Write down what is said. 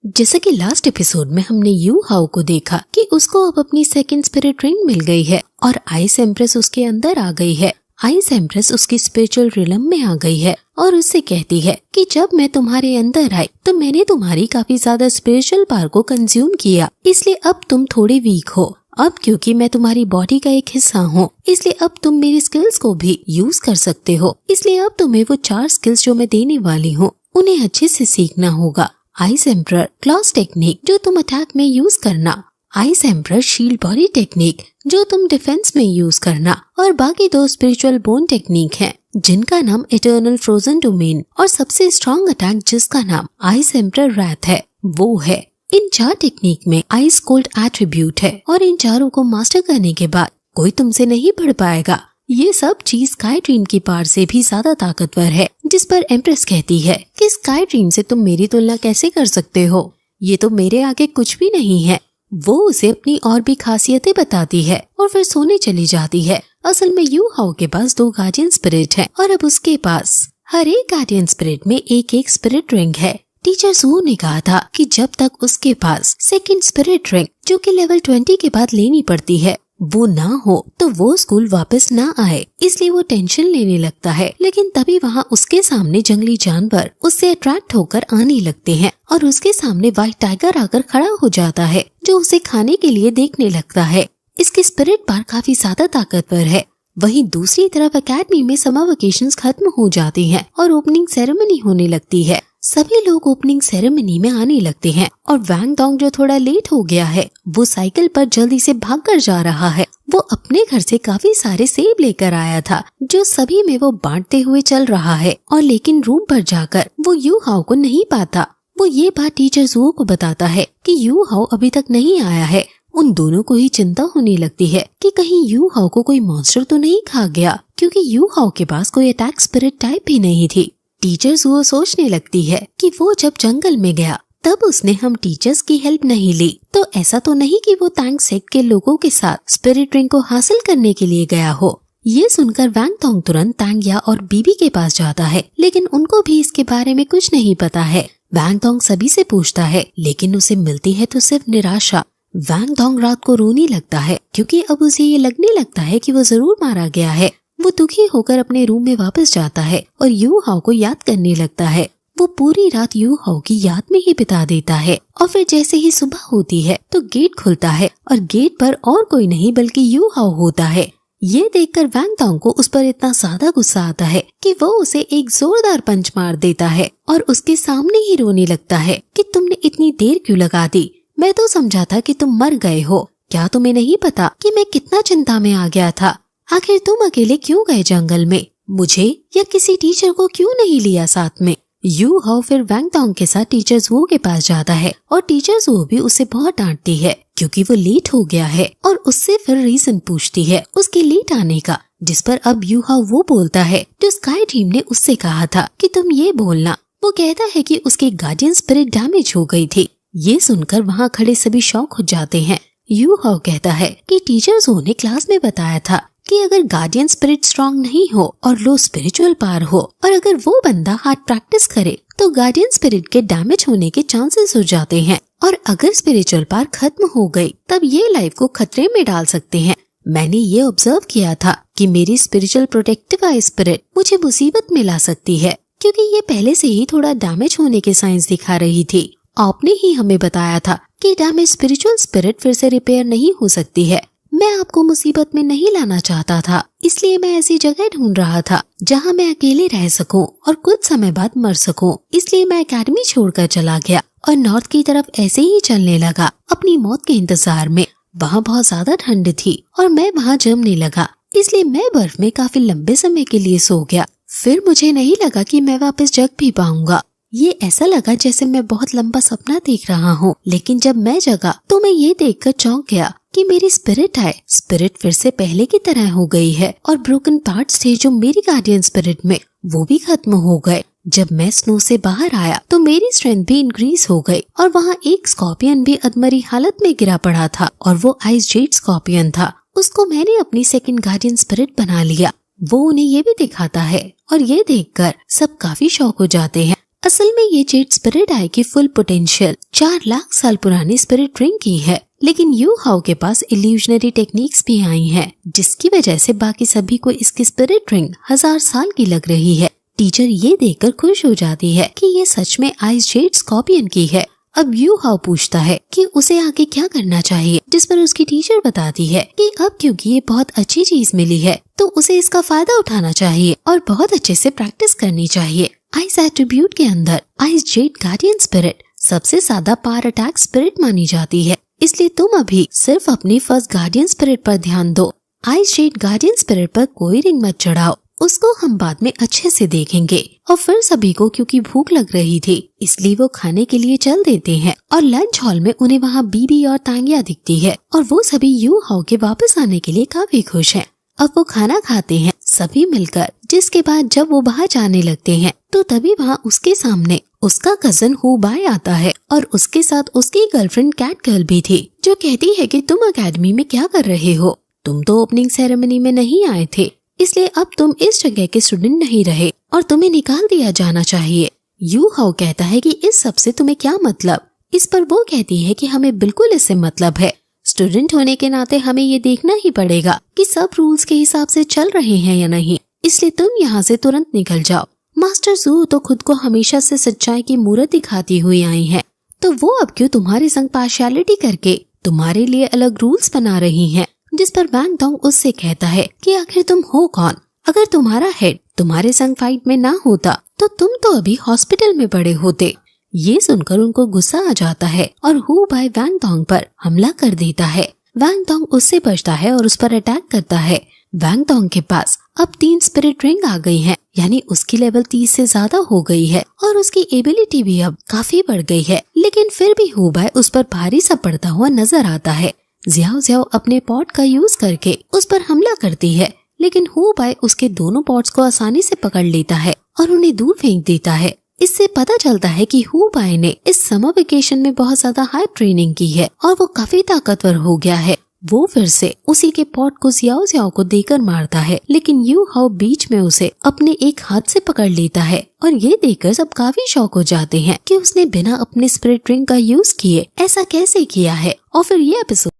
जैसा कि last episode में हमने यू हाउ को देखा कि उसको अब अपनी सेकंड स्पिरिट रिंग मिल गई है और आइस एम्प्रेस उसके अंदर आ गई है। आइस एम्प्रेस उसकी स्पिरिचुअल रिलम में आ गई है और उससे कहती है कि जब मैं तुम्हारे अंदर आई तो मैंने तुम्हारी काफी ज्यादा स्पिरिचुअल पावर को कंज्यूम किया, इसलिए अब तुम थोड़े वीक हो। अब क्योंकि मैं तुम्हारी बॉडी का एक हिस्सा हूँ, इसलिए अब तुम मेरी स्किल्स को भी यूज कर सकते हो। इसलिए अब तुम्हें वो 4 स्किल्स जो मैं देने वाली हूँ उन्हें अच्छे से सीखना होगा। आइस एम्परर क्लॉस टेक्निक जो तुम अटैक में यूज करना, ice emperor shield body technique जो तुम डिफेंस में यूज करना, और बाकी 2 स्पिरिचुअल बोन टेक्निक हैं जिनका नाम इटर्नल फ्रोजन डोमेन और सबसे स्ट्रॉन्ग अटैक जिसका नाम आइस एम्परर रैथ है वो है। इन 4 टेक्निक में आइस कोल्ड एट्रीब्यूट है और इन चारों को मास्टर करने के बाद कोई तुमसे नहीं पढ़ पाएगा। ये सब चीज स्काई ड्रीम की पावर से भी ज्यादा ताकतवर है, जिस पर एम्प्रेस कहती है कि स्काई ड्रीम से तुम मेरी तुलना कैसे कर सकते हो, ये तो मेरे आगे कुछ भी नहीं है। वो उसे अपनी और भी खासियतें बताती है और फिर सोने चली जाती है। असल में यू हाउ के पास 2 गार्डियन स्पिरिट है और अब उसके पास हर एक गार्डियन स्पिरिट में एक स्पिरिट रिंग है। टीचर सू ने कहा था कि जब तक उसके पास सेकंड स्पिरिट रिंग जो कि लेवल 20 के बाद लेनी पड़ती है वो ना हो तो वो स्कूल वापस ना आए, इसलिए वो टेंशन लेने लगता है। लेकिन तभी वहाँ उसके सामने जंगली जानवर उससे अट्रैक्ट होकर आने लगते हैं और उसके सामने व्हाइट टाइगर आकर खड़ा हो जाता है जो उसे खाने के लिए देखने लगता है। इसकी स्पिरिट पावर काफी ज्यादा ताकतवर है। वहीं दूसरी तरफ एकेडमी में समर वेकेशंस खत्म हो जाती हैं और ओपनिंग सेरेमनी होने लगती है। सभी लोग ओपनिंग सेरेमनी में आने लगते हैं और वैंग डोंग जो थोड़ा लेट हो गया है वो साइकिल पर जल्दी से भागकर जा रहा है। वो अपने घर से काफी सारे सेब लेकर आया था जो सभी में वो बांटते हुए चल रहा है और लेकिन रूम पर जाकर वो यू हाउ को नहीं पाता। वो ये बात टीचर जू को बताता है कि यू हाउ अभी तक नहीं आया है। उन दोनों को ही चिंता होने लगती है कि कहीं यू हाउ को कोई मॉन्स्टर तो नहीं खा गया, क्योंकि यू हाउ के पास कोई अटैक स्पिरिट टाइप भी नहीं थी। टीचर जू सोचने लगती है कि वो जब जंगल में गया तब उसने हम टीचर्स की हेल्प नहीं ली, तो ऐसा तो नहीं कि वो तांग सेक्ट के लोगों के साथ स्पिरिट रिंग को हासिल करने के लिए गया हो। ये सुनकर वैंग डोंग तुरंत तांगया और बीबी के पास जाता है, लेकिन उनको भी इसके बारे में कुछ नहीं पता है। वैंग डोंग सभी से पूछता है लेकिन उसे मिलती है तो सिर्फ निराशा। वैंग डोंग रात को रोने लगता है क्योंकि अब उसे ये लगने लगता है कि वो जरूर मारा गया है। वो दुखी होकर अपने रूम में वापस जाता है और यू हाउ को याद करने लगता है। वो पूरी रात यू हाउ की याद में ही बिता देता है और फिर जैसे ही सुबह होती है तो गेट खुलता है और गेट पर और कोई नहीं बल्कि यू हाउ होता है। ये देखकर वैंग डोंग को उस पर इतना ज्यादा गुस्सा आता है कि वो उसे एक जोरदार पंच मार देता है और उसके सामने ही रोने लगता है कि तुमने इतनी देर क्यों लगा दी, मैं तो समझा था कि तुम मर गए हो। क्या तुम्हें नहीं पता कि मैं कितना चिंता में आ गया था? आखिर तुम अकेले क्यों गए जंगल में? मुझे या किसी टीचर को क्यों नहीं लिया साथ में? यू हाउ फिर वैंग डोंग के साथ टीचर जू के पास जाता है और टीचर जू भी उसे बहुत डांटती है क्योंकि वो लेट हो गया है और उससे फिर रीजन पूछती है उसके लेट आने का, जिस पर अब यू हाउ वो बोलता है जो स्काई ड्रीम ने उससे कहा था कि तुम ये बोलना। वो कहता है कि उसकी गार्डियन स्पिरिट डैमेज हो गई थी। ये सुनकर वहाँ खड़े सभी शॉक हो जाते हैं। यू हाउ कहता है कि टीचर जू ने क्लास में बताया था कि अगर गार्डियन स्पिरिट स्ट्रांग नहीं हो और लो स्पिरिचुअल पावर हो और अगर वो बंदा हार्ड प्रैक्टिस करे तो गार्डियन स्पिरिट के डैमेज होने के चांसेस हो जाते हैं और अगर स्पिरिचुअल पावर खत्म हो गई तब ये लाइफ को खतरे में डाल सकते हैं। मैंने ये ऑब्जर्व किया था कि मेरी स्पिरिचुअल प्रोटेक्टिव आई स्पिरिट मुझे मुसीबत में ला सकती है क्योंकि ये पहले से ही थोड़ा डैमेज होने के साइंस दिखा रही थी। आपने ही हमें बताया था कि डैमेज स्पिरिचुअल स्पिरिट फिर से रिपेयर नहीं हो सकती है। मैं आपको मुसीबत में नहीं लाना चाहता था, इसलिए मैं ऐसी जगह ढूंढ रहा था जहां मैं अकेले रह सकूं और कुछ समय बाद मर सकूं। इसलिए मैं एकेडमी छोड़कर चला गया और नॉर्थ की तरफ ऐसे ही चलने लगा अपनी मौत के इंतजार में। वहाँ बहुत ज्यादा ठंड थी और मैं वहाँ जमने लगा, इसलिए मैं बर्फ में काफी लंबे समय के लिए सो गया। फिर मुझे नहीं लगा कि मैं वापस जग भी पाऊंगा। ये ऐसा लगा जैसे मैं बहुत लंबा सपना देख रहा हूँ, लेकिन जब मैं जगा तो मैं ये देखकर चौंक गया कि मेरी स्पिरिट है। स्पिरिट फिर से पहले की तरह हो गई है और ब्रोकन पार्ट्स थे जो मेरी गार्डियन स्पिरिट में वो भी खत्म हो गए। जब मैं स्नो से बाहर आया तो मेरी स्ट्रेंथ भी इंक्रीज हो गई और वहाँ एक स्कॉर्पियन भी अधमरी हालत में गिरा पड़ा था और वो आइस जेड स्कॉर्पियन था। उसको मैंने अपनी सेकंड गार्डियन स्पिरिट बना लिया। वो उन्हें ये भी दिखाता है और ये देखकर सब काफी शॉक हो जाते हैं। असल में ये जेड स्पिरिट आई की फुल पोटेंशियल 4 लाख साल पुरानी स्पिरिट रिंग की है, लेकिन यू हाउ के पास इल्यूजनरी टेक्निक्स भी आई हैं, जिसकी वजह से बाकी सभी को इसकी स्पिरिट रिंग 1000 साल की लग रही है। टीचर ये देखकर खुश हो जाती है कि ये सच में आइस जेड स्कॉर्पियन की है। अब यू हाउ पूछता है कि उसे आगे क्या करना चाहिए, जिस पर उसकी टीचर बताती है कि अब क्योंकि ये बहुत अच्छी चीज मिली है तो उसे इसका फायदा उठाना चाहिए और बहुत अच्छे से प्रैक्टिस करनी चाहिए। आइस एट्रीब्यूट के अंदर आइस जेड गार्डियन स्पिरिट सबसे ज्यादा पावर अटैक स्पिरिट मानी जाती है, इसलिए तुम अभी सिर्फ अपनी फर्स्ट गार्डियन स्पिरिट पर ध्यान दो। आइस जेड गार्डियन स्पिरिट पर कोई रिंग मत चढ़ाओ, उसको हम बाद में अच्छे से देखेंगे। और फिर सभी को क्योंकि भूख लग रही थी इसलिए वो खाने के लिए चल देते हैं और लंच हॉल में उन्हें वहाँ बीबी और तांगिया दिखती है और वो सभी यू हाउ के वापस आने के लिए काफी खुश हैं। अब वो खाना खाते हैं सभी मिलकर, जिसके बाद जब वो बाहर जाने लगते हैं तो तभी वहाँ उसके सामने उसका कजन हु बाय आता है और उसके साथ उसकी गर्लफ्रेंड कैट गर्ल भी थी, जो कहती है कि तुम अकेडमी में क्या कर रहे हो, तुम तो ओपनिंग सेरेमनी में नहीं आए थे, इसलिए अब तुम इस जगह के स्टूडेंट नहीं रहे और तुम्हें निकाल दिया जाना चाहिए। यू हाउ कहता है कि इस सब से तुम्हें क्या मतलब। इस पर वो कहती है कि हमें बिल्कुल इससे मतलब है, स्टूडेंट होने के नाते हमें ये देखना ही पड़ेगा कि सब रूल्स के हिसाब से चल रहे हैं या नहीं, इसलिए तुम यहाँ से तुरंत निकल जाओ। मास्टर जू तो खुद को हमेशा से सच्चाई की मूर्त दिखाती हुई आई है, तो वो अब क्यों तुम्हारे संग पार्शियलिटी करके तुम्हारे लिए अलग रूल्स बना रही हैं। जिस पर वैंग डोंग उससे कहता है कि आखिर तुम हो कौन, अगर तुम्हारा हेड तुम्हारे संग फाइट में ना होता तो तुम तो अभी हॉस्पिटल में पड़े होते। ये सुनकर उनको गुस्सा आ जाता है और हु बाय वैंग डोंग पर हमला कर देता है। वैंग डोंग उससे बचता है और उस पर अटैक करता है। वैंग डोंग के पास अब 3 स्पिरिट रिंग आ गई हैं, यानी उसकी लेवल 30 से ज्यादा हो गई है और उसकी एबिलिटी भी अब काफी बढ़ गई है, लेकिन फिर भी हु बाय उस पर भारी सा पड़ता हुआ नजर आता है। ज़ियाओ ज़ियाओ अपने पॉट का यूज करके उस पर हमला करती है, लेकिन हु बाय उसके दोनों पॉट्स को आसानी से पकड़ लेता है और उन्हें दूर फेंक देता है। इससे पता चलता है कि हु बाय ने इस समर वेकेशन में बहुत ज्यादा हाई ट्रेनिंग की है और वो काफी ताकतवर हो गया है। वो फिर से उसी के पॉट को ज़ियाओ ज़ियाओ को देकर मारता है, लेकिन यू हाउ बीच में उसे अपने एक हाथ से पकड़ लेता है और ये देखकर सब काफी शॉक हो जाते हैं कि उसने बिना अपने स्पिरिट रिंग का यूज किए ऐसा कैसे किया है। और फिर ये एपिसोड